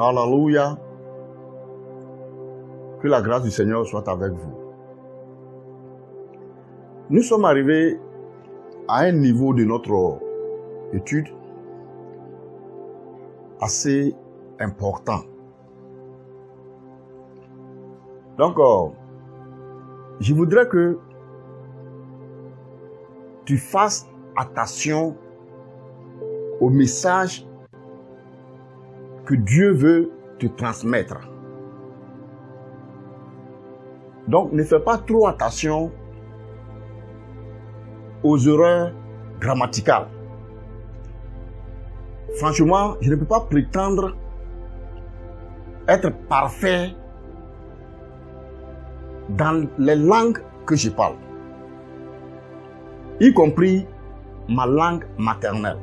Hallelujah. Que la grâce du Seigneur soit avec vous. Nous sommes arrivés à un niveau de notre étude assez important. Donc, je voudrais que tu fasses attention au message que Dieu veut te transmettre. Donc, ne fais pas trop attention aux erreurs grammaticales. Franchement, je ne peux pas prétendre être parfait dans les langues que je parle, y compris ma langue maternelle.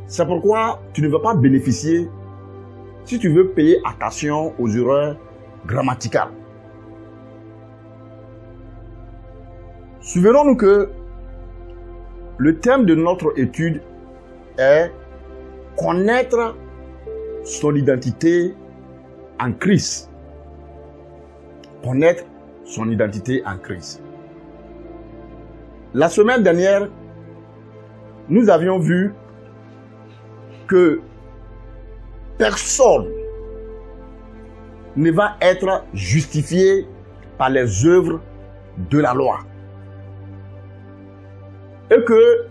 C'est pourquoi tu ne vas pas bénéficier si tu veux payer attention aux erreurs grammaticales. Souvenons-nous que le thème de notre étude est connaître son identité en Christ. Connaître son identité en Christ. La semaine dernière, nous avions vu que personne ne va être justifié par les œuvres de la loi. Et que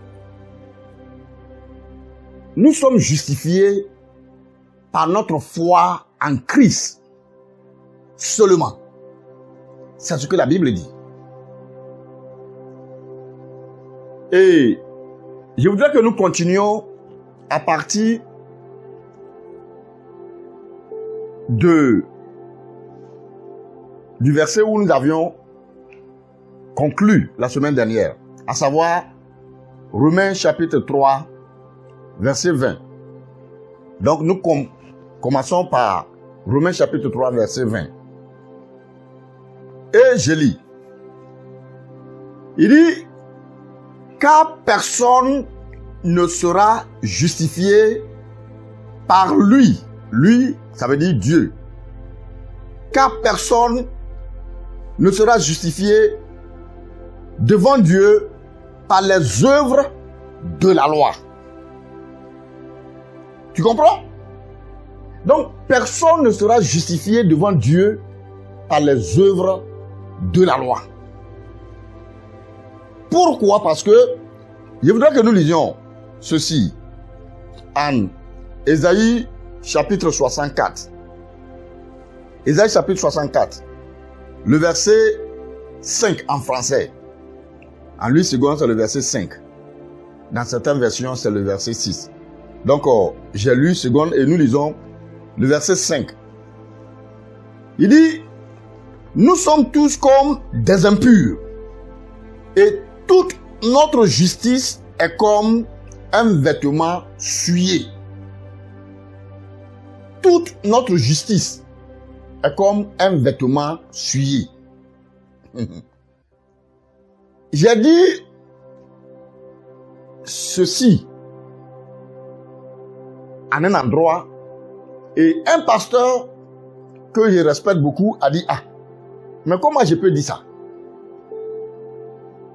nous sommes justifiés par notre foi en Christ seulement. C'est ce que la Bible dit. Et je voudrais que nous continuions à partir du verset où nous avions conclu la semaine dernière, à savoir Romains chapitre 3, verset 20. Donc nous commençons par Romains chapitre 3, verset 20. Et je lis. Il dit, car personne ne sera justifié par lui. Lui, ça veut dire Dieu. Car personne ne sera justifié devant Dieu par les œuvres de la loi. Tu comprends? Donc, personne ne sera justifié devant Dieu par les œuvres de la loi. Pourquoi? Parce que je voudrais que nous lisions ceci en Ésaïe chapitre 64. Ésaïe chapitre 64. Le verset 5 en français. En lui second, c'est le verset 5. Dans certaines versions, c'est le verset 6. Donc, j'ai lu seconde et nous lisons le verset 5. Il dit, nous sommes tous comme des impurs et toute notre justice est comme un vêtement souillé. Toute notre justice est comme un vêtement souillé. J'ai dit ceci en un endroit et un pasteur que je respecte beaucoup a dit, ah, mais comment je peux dire ça?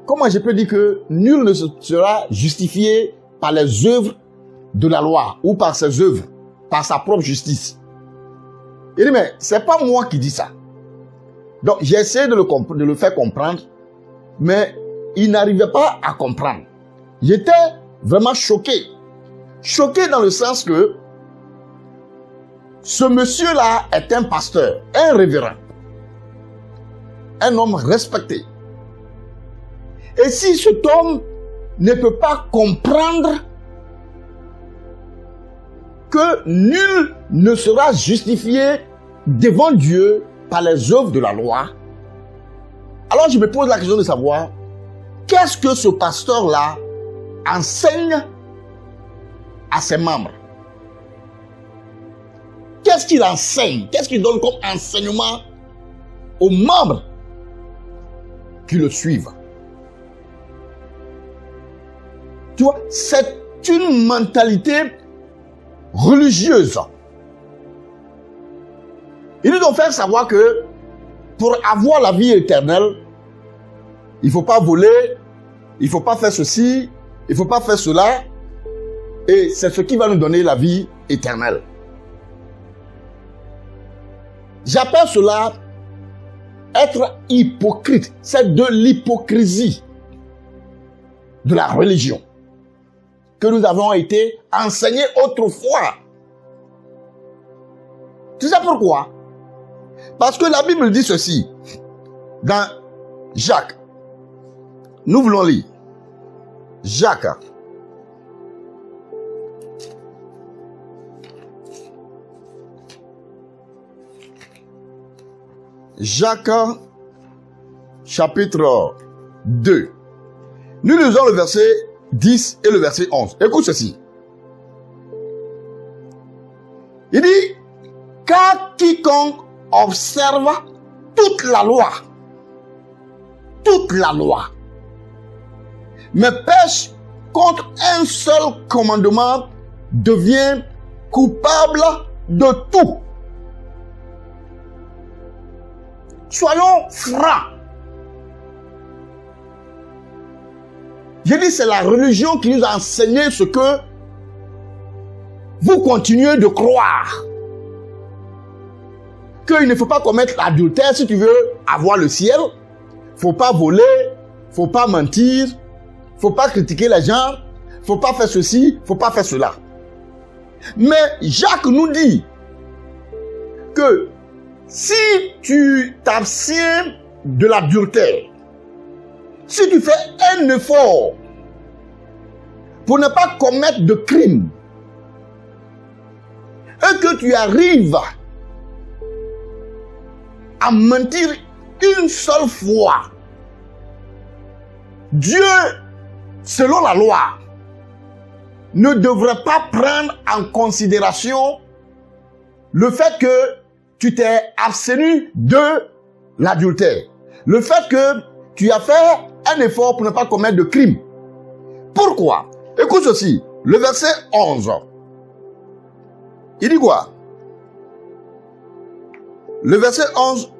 Comment je peux dire que nul ne sera justifié par les œuvres de la loi ou par ses œuvres, par sa propre justice? Il dit, mais c'est pas moi qui dis ça. Donc, j'ai essayé de le faire comprendre, mais il n'arrivait pas à comprendre. J'étais vraiment choqué. Choqué dans le sens que ce monsieur-là est un pasteur, un révérend, un homme respecté. Et si cet homme ne peut pas comprendre que nul ne sera justifié devant Dieu par les œuvres de la loi, alors je me pose la question de savoir qu'est-ce que ce pasteur-là enseigne à ses membres. Qu'est-ce qu'il enseigne? Qu'est-ce qu'il donne comme enseignement aux membres qui le suivent? Tu vois, c'est une mentalité religieuse Ils nous ont fait savoir que pour avoir la vie éternelle, il ne faut pas voler, il ne faut pas faire ceci, il ne faut pas faire cela. Et c'est ce qui va nous donner la vie éternelle. J'appelle cela être hypocrite. C'est de l'hypocrisie de la religion que nous avons été enseignés autrefois. Tu sais pourquoi? Parce que la Bible dit ceci. Dans Jacques, nous voulons lire. Jacques. Jacques, chapitre 2. Nous lisons le verset 10 et le verset 11. Écoute ceci. Il dit, car quiconque observe toute la loi, mais pêche contre un seul commandement, devient coupable de tout. Soyons francs. J'ai dit, c'est la religion qui nous a enseigné ce que vous continuez de croire. Qu'il ne faut pas commettre l'adultère si tu veux avoir le ciel. Faut pas voler, faut pas mentir, faut pas critiquer les gens, faut pas faire ceci, faut pas faire cela. Mais Jacques nous dit que si tu t'abstiens de l'adultère, si tu fais un effort pour ne pas commettre de crime, et que tu arrives à mentir une seule fois, Dieu, selon la loi, ne devrait pas prendre en considération le fait que tu t'es abstenu de l'adultère. Le fait que tu as fait un effort pour ne pas commettre de crime. Pourquoi? Écoute ceci, le verset 11. Il dit quoi? Le verset 11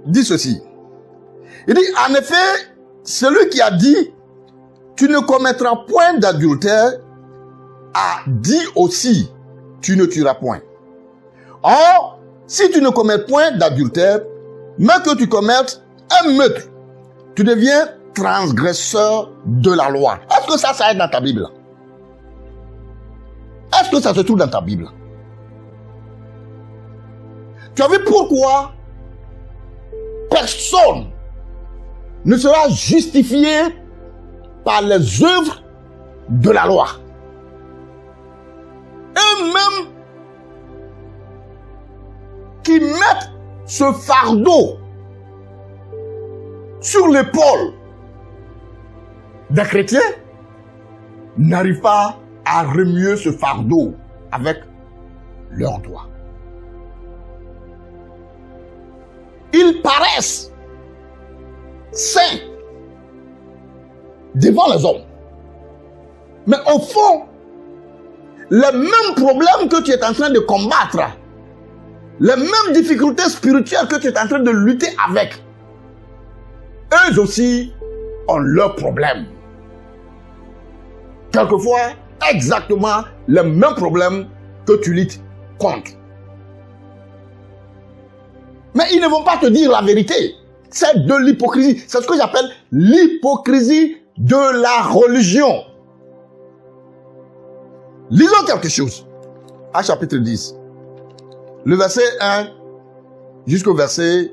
dit ceci. Il dit, en effet, celui qui a dit, tu ne commettras point d'adultère, a dit aussi, tu ne tueras point. Or, si tu ne commets point d'adultère, mais que tu commettes un meurtre, tu deviens transgresseur de la loi. Est-ce que ça est dans ta Bible? Est-ce que ça se trouve dans ta Bible? Tu as vu pourquoi personne ne sera justifié par les œuvres de la loi. Eux-mêmes qui mettent ce fardeau sur l'épaule des chrétiens n'arrivent pas à remuer ce fardeau avec leurs doigts. Ils paraissent saints devant les hommes. Mais au fond, les mêmes problèmes que tu es en train de combattre, les mêmes difficultés spirituelles que tu es en train de lutter avec, eux aussi ont leurs problèmes. Quelquefois, exactement les mêmes problèmes que tu luttes contre. Mais ils ne vont pas te dire la vérité. C'est de l'hypocrisie. C'est ce que j'appelle l'hypocrisie de la religion. Lisons quelque chose. Actes chapitre 10. Le verset 1 jusqu'au verset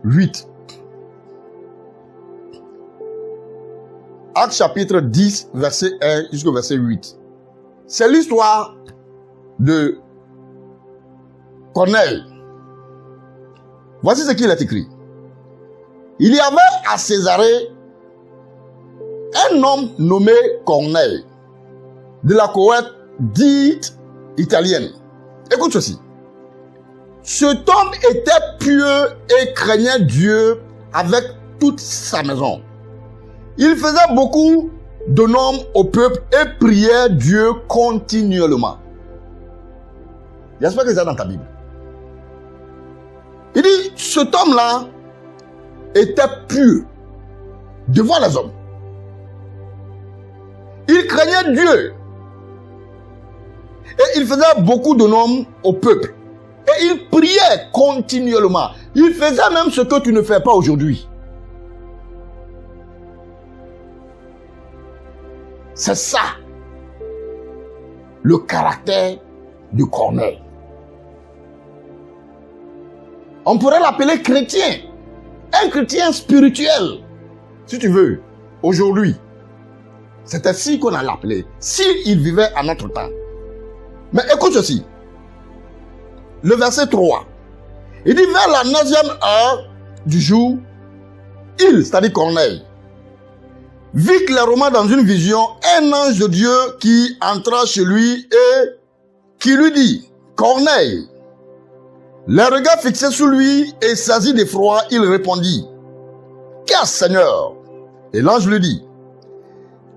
8. Actes chapitre 10, verset 1 jusqu'au verset 8. C'est l'histoire de Corneille. Voici ce qu'il est écrit. Il y avait à Césarée un homme nommé Corneille, de la cohorte dite italienne. Écoute ceci. Cet homme était pieux et craignait Dieu avec toute sa maison. Il faisait beaucoup de normes au peuple et priait Dieu continuellement. J'espère que c'est dans ta Bible. Il dit, cet homme-là était pur devant les hommes. Il craignait Dieu. Et il faisait beaucoup de normes au peuple. Et il priait continuellement. Il faisait même ce que tu ne fais pas aujourd'hui. C'est ça, le caractère de Corneille. On pourrait l'appeler chrétien. Un chrétien spirituel, si tu veux, aujourd'hui. C'est ainsi qu'on a l'appelé, s'il vivait à notre temps. Mais écoute ceci. Le verset 3. Il dit, vers la 9e heure du jour, il, c'est-à-dire Corneille, vit clairement dans une vision un ange de Dieu qui entra chez lui et qui lui dit, Corneille. Les regards fixés sur lui et saisi d'effroi, il répondit, qu'est-ce, Seigneur? Et l'ange lui dit,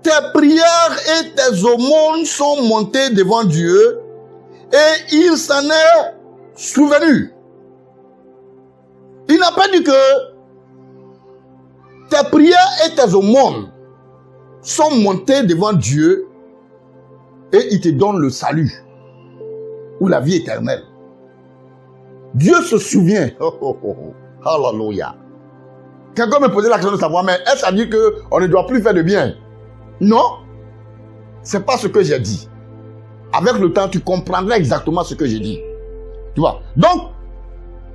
tes prières et tes aumônes sont montées devant Dieu et il s'en est souvenu. Il n'a pas dit que tes prières et tes aumônes sont montées devant Dieu et il te donne le salut ou la vie éternelle. Dieu se souvient. Oh, oh, oh, oh. Alléluia. Quelqu'un me posait la question de savoir, mais est-ce à dire qu'on ne doit plus faire de bien? Non. C'est pas ce que j'ai dit. Avec le temps, tu comprendras exactement ce que j'ai dit. Tu vois? Donc,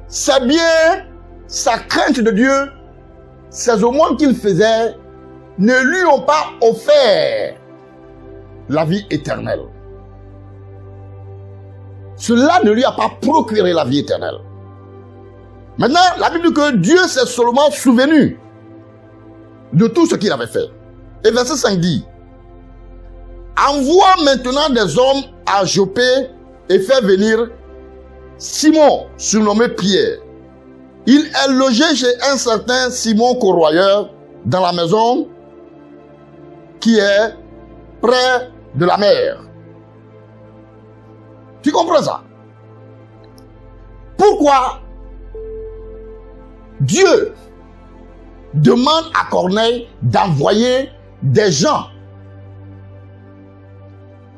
c'est bien sa crainte de Dieu, ces aumônes qu'il faisait, ne lui ont pas offert la vie éternelle. Cela ne lui a pas procuré la vie éternelle. Maintenant, la Bible dit que Dieu s'est seulement souvenu de tout ce qu'il avait fait. Et verset 5 dit, envoie maintenant des hommes à Joppé et fais venir Simon, surnommé Pierre. Il est logé chez un certain Simon Corroyeur dans la maison qui est près de la mer. Tu comprends ça? Pourquoi Dieu demande à Corneille d'envoyer des gens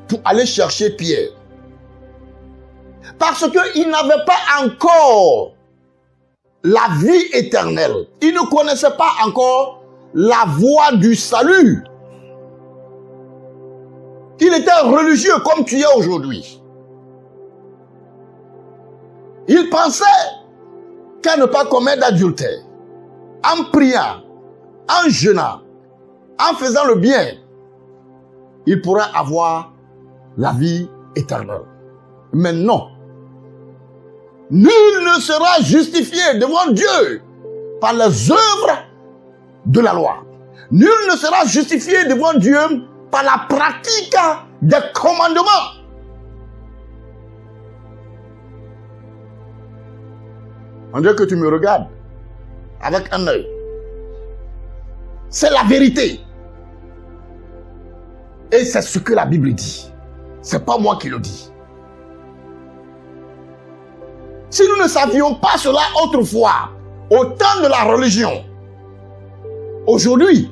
pour aller chercher Pierre? Parce qu'il n'avait pas encore la vie éternelle. Il ne connaissait pas encore la voie du salut. Il était religieux comme tu es aujourd'hui. Il pensait qu'à ne pas commettre d'adultère, en priant, en jeûnant, en faisant le bien, il pourrait avoir la vie éternelle. Mais non. Nul ne sera justifié devant Dieu par les œuvres de la loi. Nul ne sera justifié devant Dieu par la pratique des commandements. On dirait que tu me regardes avec un œil. C'est la vérité. Et c'est ce que la Bible dit. C'est pas moi qui le dis. Si nous ne savions pas cela autrefois, au temps de la religion, aujourd'hui,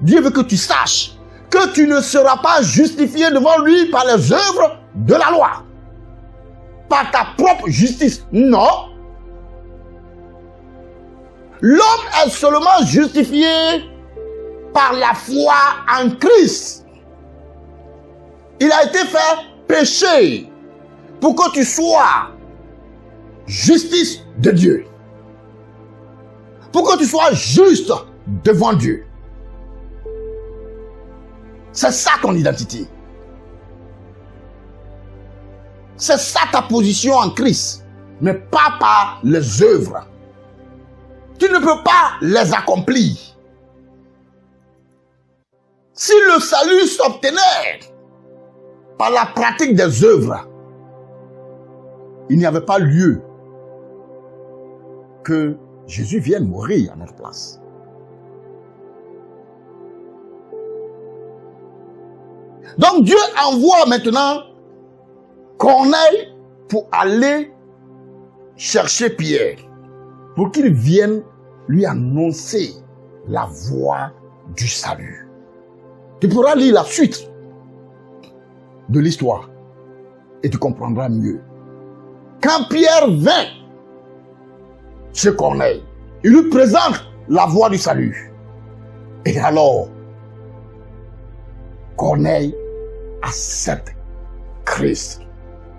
Dieu veut que tu saches que tu ne seras pas justifié devant lui par les œuvres de la loi. Par ta propre justice. Non. L'homme est seulement justifié par la foi en Christ. Il a été fait péché pour que tu sois justice de Dieu. Pour que tu sois juste devant Dieu. C'est ça ton identité. C'est ça ta position en Christ. Mais pas par les œuvres. Tu ne peux pas les accomplir. Si le salut s'obtenait par la pratique des œuvres, il n'y avait pas lieu que Jésus vienne mourir à notre place. Donc Dieu envoie maintenant Corneille pour aller chercher Pierre. pour qu'il vienne lui annoncer la voie du salut. Tu pourras lire la suite de l'histoire et tu comprendras mieux. Quand Pierre vint chez Corneille, il lui présente la voie du salut. Et alors, Corneille accepte Christ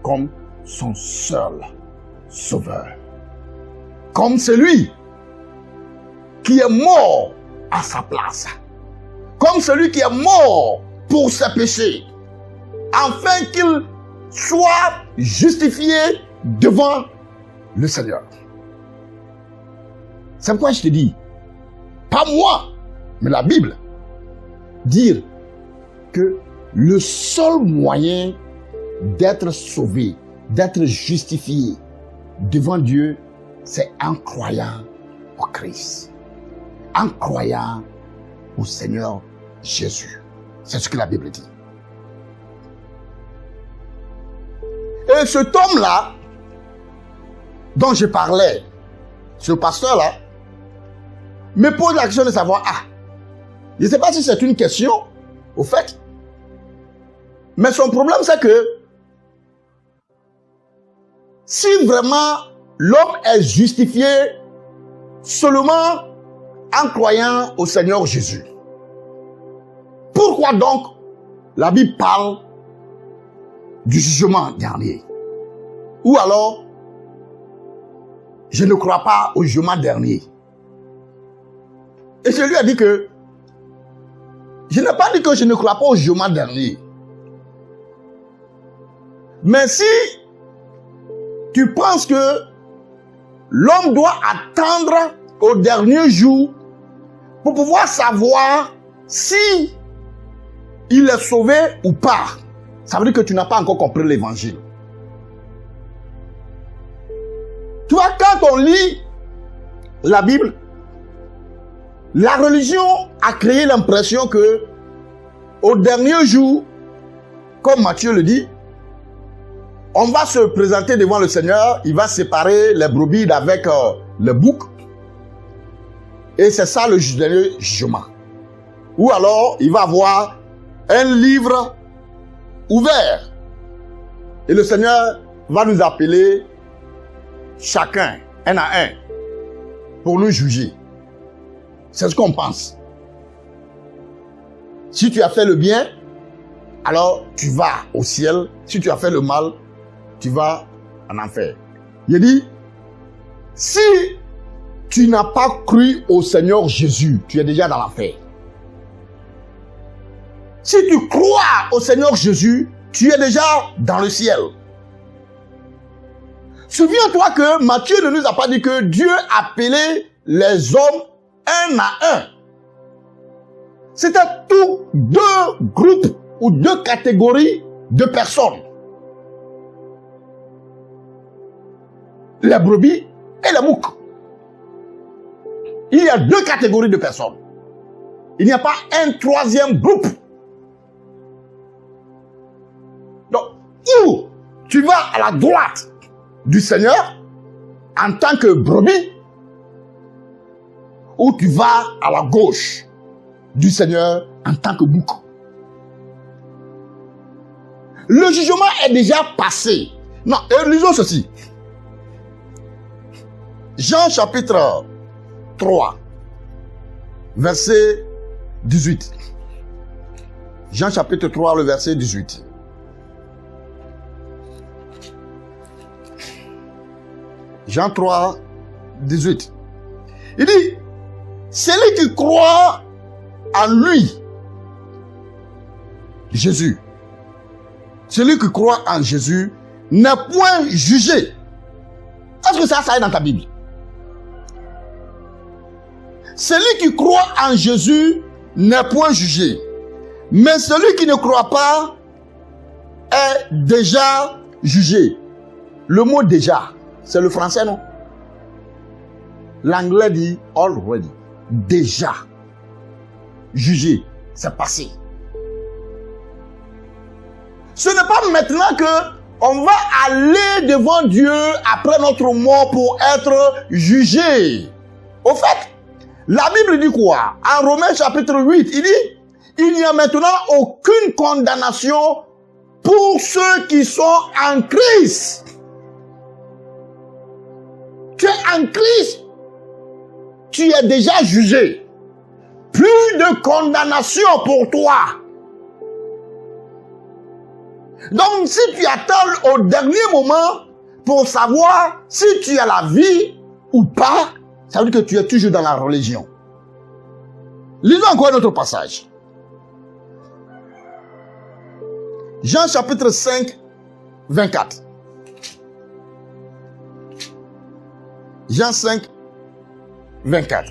comme son seul sauveur. Comme celui qui est mort à sa place. Comme celui qui est mort pour ses péchés. Afin qu'il soit justifié devant le Seigneur. C'est pourquoi je te dis, pas moi, mais la Bible, dire que le seul moyen d'être sauvé, d'être justifié devant Dieu, c'est en croyant au Christ, en croyant au Seigneur Jésus. C'est ce que la Bible dit. Et cet homme-là, dont je parlais, ce pasteur-là, me pose la question de savoir, je ne sais pas si c'est une question, au fait, mais son problème c'est que, si vraiment l'homme est justifié seulement en croyant au Seigneur Jésus, pourquoi donc la Bible parle du jugement dernier? Ou alors, je ne crois pas au jugement dernier. Et je lui ai dit que, je n'ai pas dit que je ne crois pas au jugement dernier. Mais si tu penses que l'homme doit attendre au dernier jour pour pouvoir savoir si il est sauvé ou pas, ça veut dire que tu n'as pas encore compris l'évangile. Tu vois, quand on lit la Bible, la religion a créé l'impression que au dernier jour, comme Matthieu le dit, on va se présenter devant le Seigneur, il va séparer les brebis d'avec les boucs. Et c'est ça le dernier jugement. Ou alors, il va avoir un livre ouvert. Et le Seigneur va nous appeler chacun, un à un, pour nous juger. C'est ce qu'on pense. Si tu as fait le bien, alors tu vas au ciel. Si tu as fait le mal, tu vas en enfer. Il dit, si tu n'as pas cru au Seigneur Jésus, tu es déjà dans l'enfer. Si tu crois au Seigneur Jésus, tu es déjà dans le ciel. Souviens-toi que Matthieu ne nous a pas dit que Dieu appelait les hommes un à un. C'était tous deux groupes ou deux catégories de personnes. Les brebis et les boucs. Il y a deux catégories de personnes. Il n'y a pas un troisième groupe. Donc, ou tu vas à la droite du Seigneur en tant que brebis, ou tu vas à la gauche du Seigneur en tant que bouc. Le jugement est déjà passé. Non, lisons ceci. Jean chapitre 3, verset 18. Jean chapitre 3, le verset 18. Jean 3, 18. Il dit, celui qui croit en lui, Jésus, celui qui croit en Jésus n'est point jugé. Est-ce que ça est dans ta Bible? Celui qui croit en Jésus n'est point jugé. Mais celui qui ne croit pas est déjà jugé. Le mot déjà, c'est le français, non? L'anglais dit already. Déjà. Jugé. C'est passé. Ce n'est pas maintenant que on va aller devant Dieu après notre mort pour être jugé. Au fait, la Bible dit quoi? En Romains chapitre 8, il dit, il n'y a maintenant aucune condamnation pour ceux qui sont en Christ. Tu es en Christ, tu es déjà jugé. Plus de condamnation pour toi. Donc, si tu attends au dernier moment pour savoir si tu as la vie ou pas, ça veut dire que tu es toujours dans la religion. Lisons encore un autre passage. Jean chapitre 5, 24. Jean 5, 24.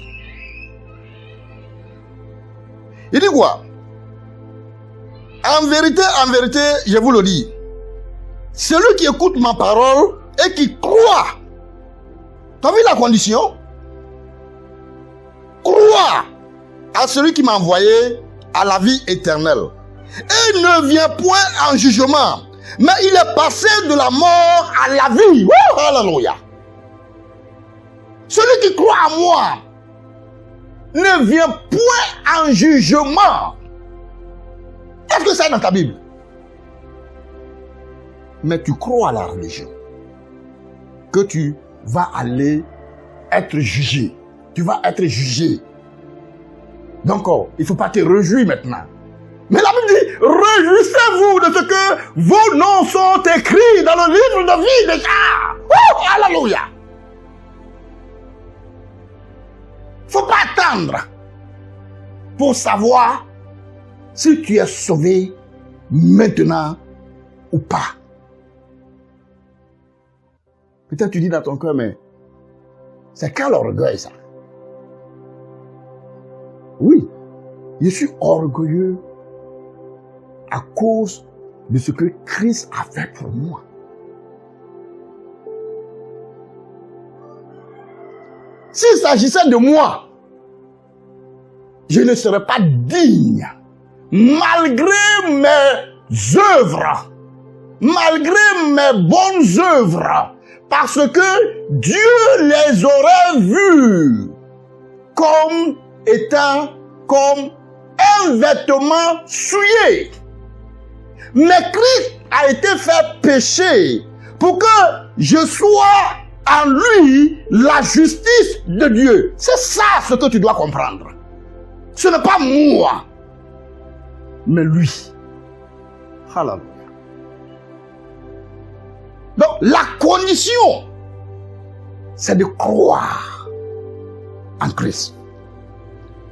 Il dit quoi? En vérité, je vous le dis, celui qui écoute ma parole et qui croit, tu as vu la condition? Croit à celui qui m'a envoyé à la vie éternelle. Et ne vient point en jugement, mais il est passé de la mort à la vie. Oh, alléluia. Celui qui croit à moi ne vient point en jugement. Est-ce que ça est dans ta Bible? Mais tu crois à la religion, que tu vas aller être jugé. Tu vas être jugé. Donc, il ne faut pas te réjouir maintenant. Mais la Bible dit, réjouissez-vous de ce que vos noms sont écrits dans le livre de vie déjà. Oh, alléluia. Il ne faut pas attendre pour savoir si tu es sauvé maintenant ou pas. Peut-être tu dis dans ton cœur, mais c'est quel orgueil ça? Oui, je suis orgueilleux à cause de ce que Christ a fait pour moi. S'il s'agissait de moi, je ne serais pas digne, malgré mes œuvres, malgré mes bonnes œuvres, parce que Dieu les aurait vues comme étant comme un vêtement souillé. Mais Christ a été fait péché pour que je sois en lui la justice de Dieu. C'est ça ce que tu dois comprendre. Ce n'est pas moi, mais lui. Hallelujah. Donc la condition, c'est de croire en Christ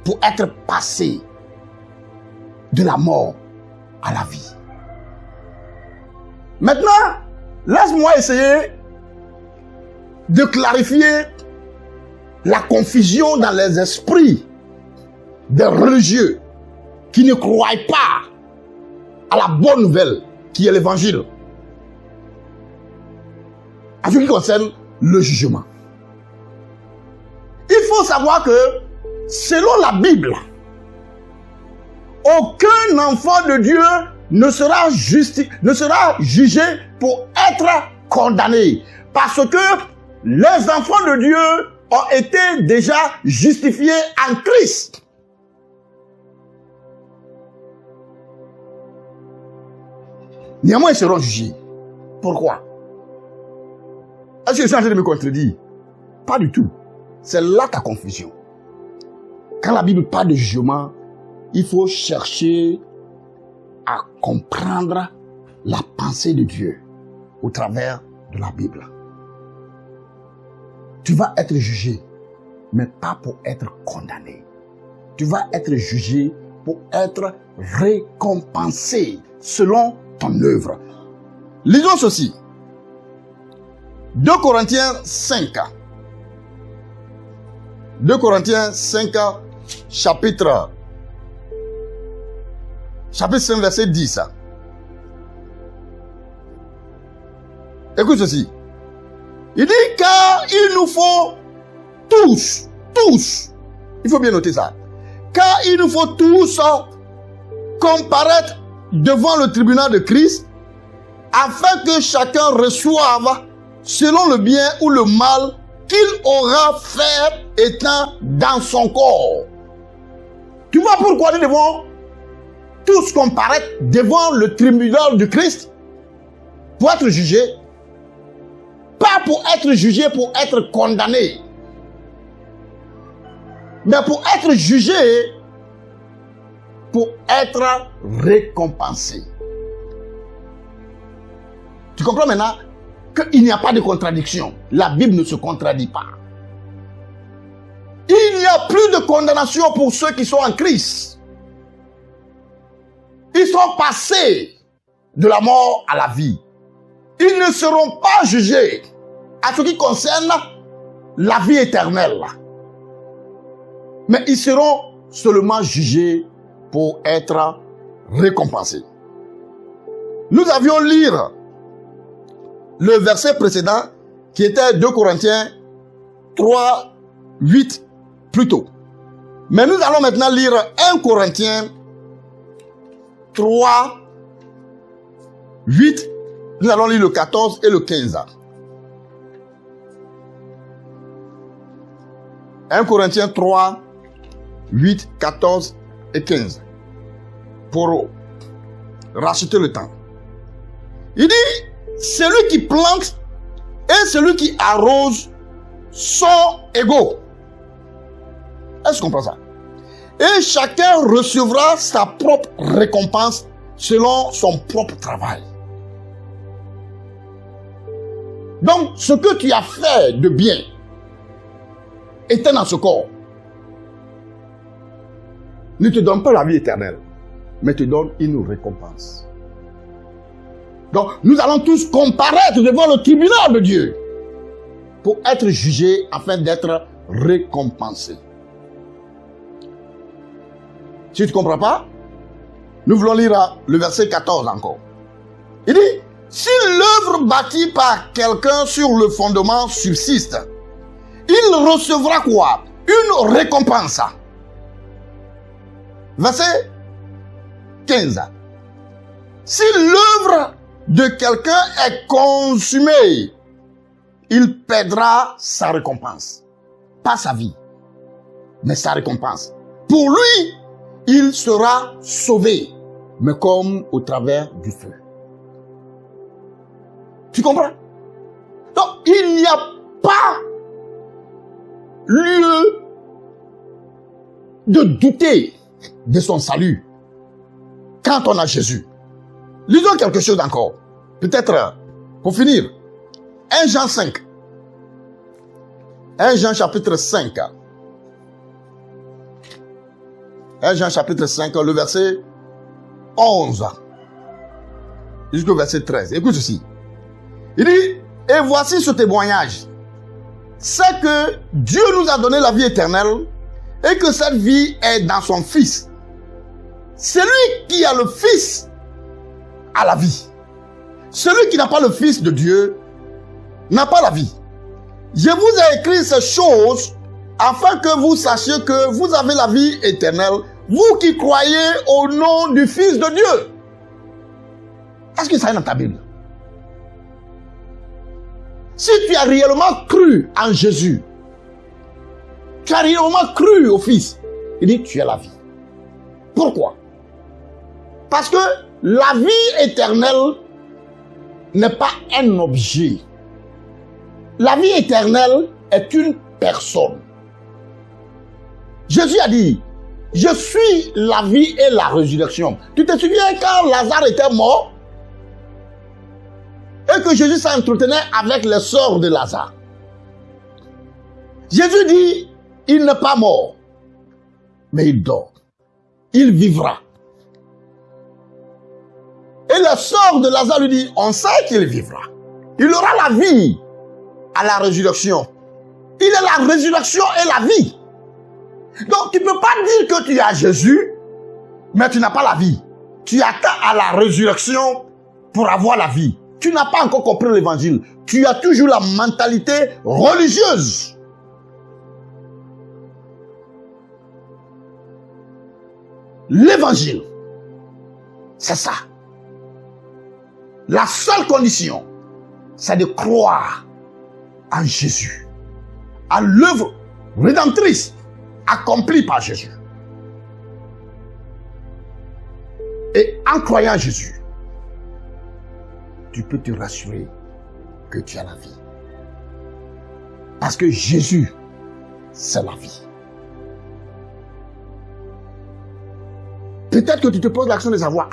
pour être passé de la mort à la vie. Maintenant, laisse-moi essayer de clarifier la confusion dans les esprits des religieux qui ne croient pas à la bonne nouvelle qui est l'évangile en ce qui concerne le jugement. Il faut savoir que selon la Bible, aucun enfant de Dieu ne sera jugé pour être condamné. Parce que les enfants de Dieu ont été déjà justifiés en Christ. Néanmoins, ils seront jugés. Pourquoi? Est-ce que je suis en train de me contredire? Pas du tout. C'est là ta confusion. Quand la Bible parle de jugement, il faut chercher à comprendre la pensée de Dieu au travers de la Bible. Tu vas être jugé, mais pas pour être condamné. Tu vas être jugé pour être récompensé selon ton œuvre. Lisons ceci. 2 Corinthiens 5. 2 Corinthiens 5, chapitre 5, verset 10. Écoute ceci. Il dit, car il nous faut tous, il faut bien noter ça, car il nous faut tous comparaître devant le tribunal de Christ, afin que chacun reçoive selon le bien ou le mal qu'il aura fait étant dans son corps. Tu vois pourquoi nous devons tous comparaître devant le tribunal du Christ pour être jugés? Pas pour être jugé, pour être condamné, mais pour être jugé, pour être récompensé. Tu comprends maintenant qu'il n'y a pas de contradiction. La Bible ne se contradit pas. Il n'y a plus de condamnation pour ceux qui sont en Christ. Ils sont passés de la mort à la vie. Ils ne seront pas jugés à ce qui concerne la vie éternelle. Mais ils seront seulement jugés pour être récompensés. Nous avions lire le verset précédent qui était 2 Corinthiens 3, 8 plus tôt. Mais nous allons maintenant lire 1 Corinthiens 3, 8. Nous allons lire le 14 et le 15. 1 Corinthiens 3, 8, 14 et 15. Pour racheter le temps. Il dit, celui qui plante et celui qui arrose sont égaux. Est-ce qu'on comprend ça? Et chacun recevra sa propre récompense selon son propre travail. Donc, ce que tu as fait de bien étant dans ce corps ne te donne pas la vie éternelle, mais te donne une récompense. Donc, nous allons tous comparaître devant le tribunal de Dieu pour être jugés afin d'être récompensés. Si tu ne comprends pas, nous voulons lire le verset 14 encore. Il dit, si l'œuvre bâtie par quelqu'un sur le fondement subsiste, il recevra quoi? Une récompense. Verset 15. Si l'œuvre de quelqu'un est consumée, il perdra sa récompense. Pas sa vie, mais sa récompense. Pour lui, il sera sauvé, mais comme au travers du feu. Tu comprends? Donc, il n'y a pas lieu de douter de son salut quand on a Jésus. Lisons quelque chose encore. Peut-être, pour finir, 1 Jean 5. 1 Jean chapitre 5. 1 Jean chapitre 5, le verset 11 jusqu'au verset 13. Écoute ceci. Il dit, et voici ce témoignage. C'est que Dieu nous a donné la vie éternelle et que cette vie est dans son Fils. Celui qui a le Fils a la vie. Celui qui n'a pas le Fils de Dieu n'a pas la vie. Je vous ai écrit ces choses afin que vous sachiez que vous avez la vie éternelle, vous qui croyez au nom du Fils de Dieu. Est-ce que ça est dans ta Bible? Si tu as réellement cru en Jésus, tu as réellement cru au Fils, il dit tu as la vie. Pourquoi? Parce que la vie éternelle n'est pas un objet. La vie éternelle est une personne. Jésus a dit, je suis la vie et la résurrection. Tu te souviens quand Lazare était mort et que Jésus s'entretenait avec les sœurs de Lazare. Jésus dit, il n'est pas mort, mais il dort. Il vivra. Et les sœurs de Lazare lui disent, on sait qu'il vivra. Il aura la vie à la résurrection. Il est la résurrection et la vie. Donc tu ne peux pas dire que tu as Jésus, mais tu n'as pas la vie. Tu attends à la résurrection pour avoir la vie. Tu n'as pas encore compris l'évangile. Tu as toujours la mentalité religieuse. L'évangile, c'est ça. La seule condition, c'est de croire en Jésus, à l'œuvre rédemptrice accomplie par Jésus. Et en croyant en Jésus, tu peux te rassurer que tu as la vie. Parce que Jésus, c'est la vie. Peut-être que tu te poses l'action de savoir,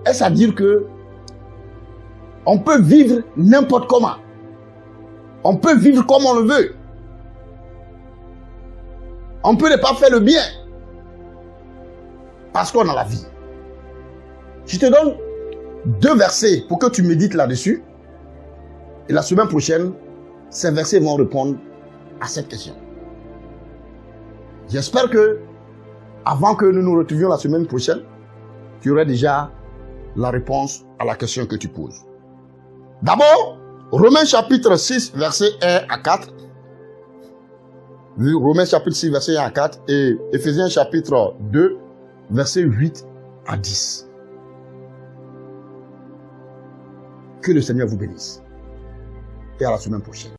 est-ce à dire que on peut vivre n'importe comment? On peut vivre comme on le veut. On peut ne pas faire le bien. Parce qu'on a la vie. Je te donne 2 versets pour que tu médites là-dessus. Et la semaine prochaine, ces versets vont répondre à cette question. J'espère que, avant que nous nous retrouvions la semaine prochaine, tu aurais déjà la réponse à la question que tu poses. D'abord, Romains chapitre 6, verset 1 à 4. Romains chapitre 6, verset 1 à 4. Et Éphésiens chapitre 2, verset 8 à 10. Que le Seigneur vous bénisse. Et à la semaine prochaine.